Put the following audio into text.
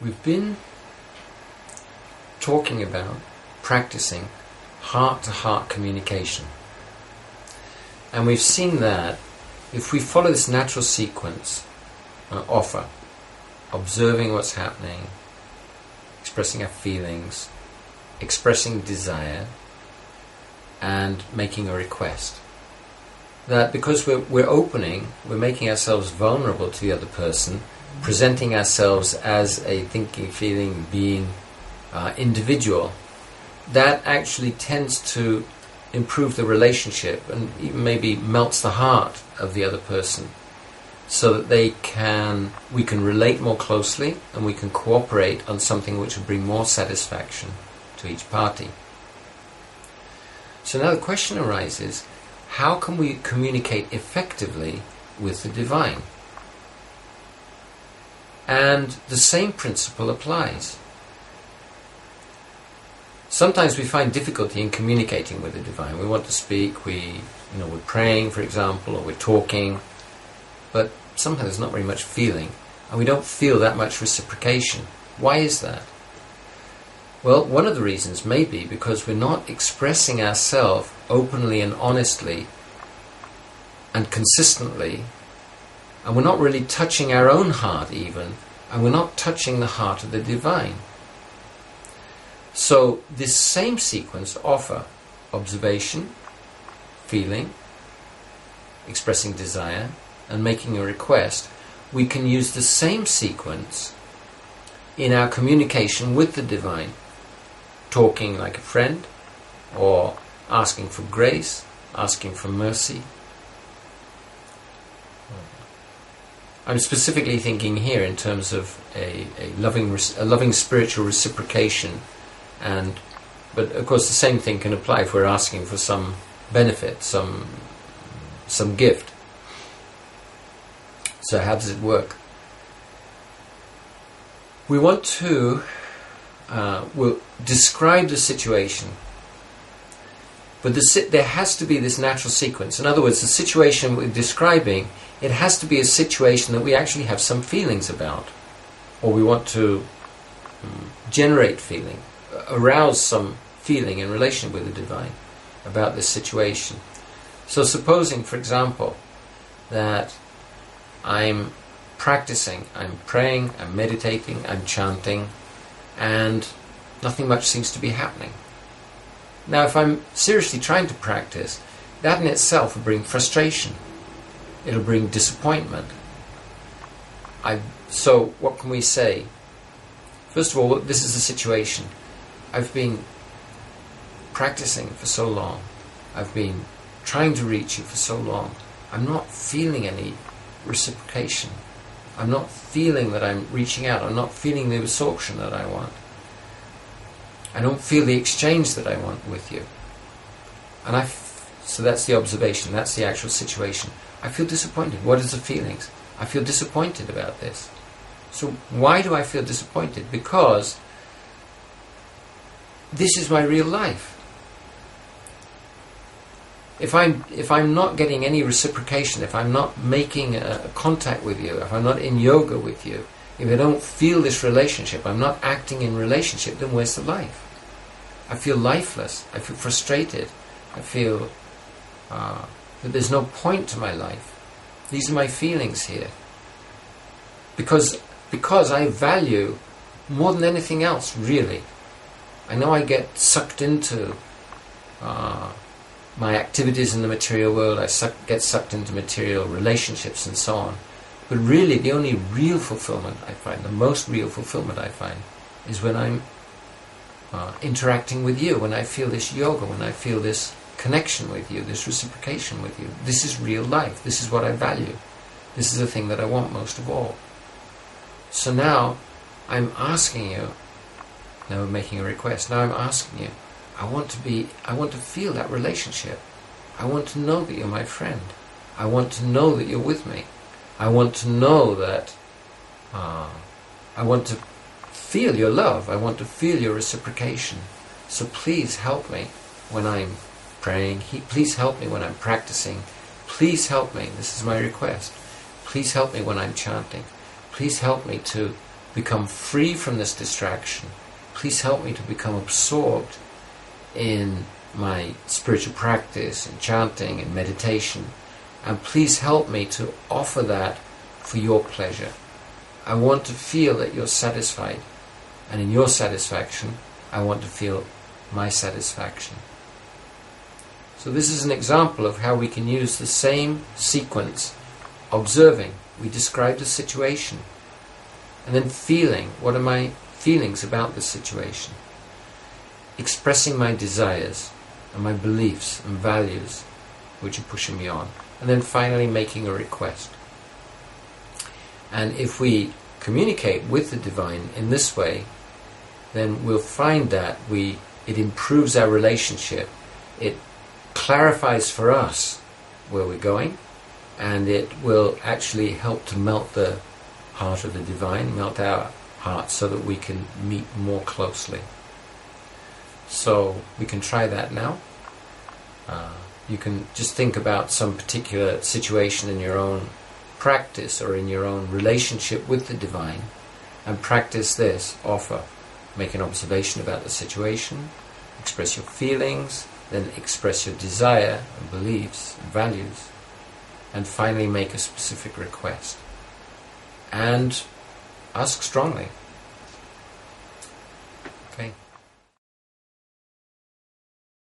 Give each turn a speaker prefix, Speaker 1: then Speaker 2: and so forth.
Speaker 1: We've been talking about practicing heart-to-heart communication. And we've seen that if we follow this natural sequence, offer, observing what's happening, expressing our feelings, expressing desire, and making a request, that because we're opening, we're making ourselves vulnerable to the other person, presenting ourselves as a thinking, feeling, being, individual, that actually tends to improve the relationship and even maybe melts the heart of the other person, so that we can relate more closely and we can cooperate on something which will bring more satisfaction to each party. So now the question arises, how can we communicate effectively with the divine? And the same principle applies. Sometimes we find difficulty in communicating with the divine. We want to speak, we're praying, for example, or we're talking, but sometimes there's not very much feeling, and we don't feel that much reciprocation. Why is that? Well, one of the reasons may be because we're not expressing ourselves openly and honestly and consistently, and we're not really touching our own heart even, and we're not touching the heart of the divine. So this same sequence, offer, observation, feeling, expressing desire, and making a request, we can use the same sequence in our communication with the divine, talking like a friend, or asking for grace, asking for mercy. I'm specifically thinking here in terms of a loving spiritual reciprocation, but of course the same thing can apply if we're asking for some benefit, some gift. So how does it work? We want to we'll describe the situation, but there has to be this natural sequence. In other words, the situation we're describing, it has to be a situation that we actually have some feelings about, or we want to generate feeling, arouse some feeling in relation with the divine about this situation. So supposing, for example, that I'm practicing, I'm praying, I'm meditating, I'm chanting, and nothing much seems to be happening. Now, if I'm seriously trying to practice, that in itself will bring frustration. It'll bring disappointment. So what can we say? First of all, this is the situation. I've been practicing for so long. I've been trying to reach you for so long. I'm not feeling any reciprocation. I'm not feeling that I'm reaching out. I'm not feeling the absorption that I want. I don't feel the exchange that I want with you. So that's the observation. That's the actual situation. I feel disappointed. What is the feelings? I feel disappointed about this. So why do I feel disappointed? Because this is my real life. If I'm not getting any reciprocation, if I'm not making a contact with you, if I'm not in yoga with you, if I don't feel this relationship, I'm not acting in relationship, then where's the life? I feel lifeless. I feel frustrated. I feel that there's no point to my life. These are my feelings here. Because I value more than anything else, really. I know I get sucked into my activities in the material world. I get sucked into material relationships and so on. But really, the only real fulfillment I find, the most real fulfillment I find, is when I'm interacting with you, when I feel this yoga, when I feel this connection with you, this reciprocation with you. This is real life. This is what I value. This is the thing that I want most of all. So now I'm asking you, now we're making a request, now I'm asking you, I want to feel that relationship. I want to know that you're my friend. I want to know that you're with me. I want to know that I want to feel your love. I want to feel your reciprocation. So please help me when I'm praying. Please help me when I'm practicing. Please help me. This is my request. Please help me when I'm chanting. Please help me to become free from this distraction. Please help me to become absorbed in my spiritual practice, in chanting, in meditation. And please help me to offer that for your pleasure. I want to feel that you're satisfied. And in your satisfaction, I want to feel my satisfaction. So this is an example of how we can use the same sequence. Observing, we describe the situation. And then feeling, what are my feelings about this situation? Expressing my desires and my beliefs and values which are pushing me on. And then finally making a request. And if we communicate with the divine in this way, then we'll find that it improves our relationship. It clarifies for us where we're going, and it will actually help to melt the heart of the divine, melt our heart so that we can meet more closely. So we can try that now. You can just think about some particular situation in your own practice or in your own relationship with the divine and practice this. Offer. Make an observation about the situation, express your feelings, then express your desire and beliefs and values, and finally make a specific request. And ask strongly.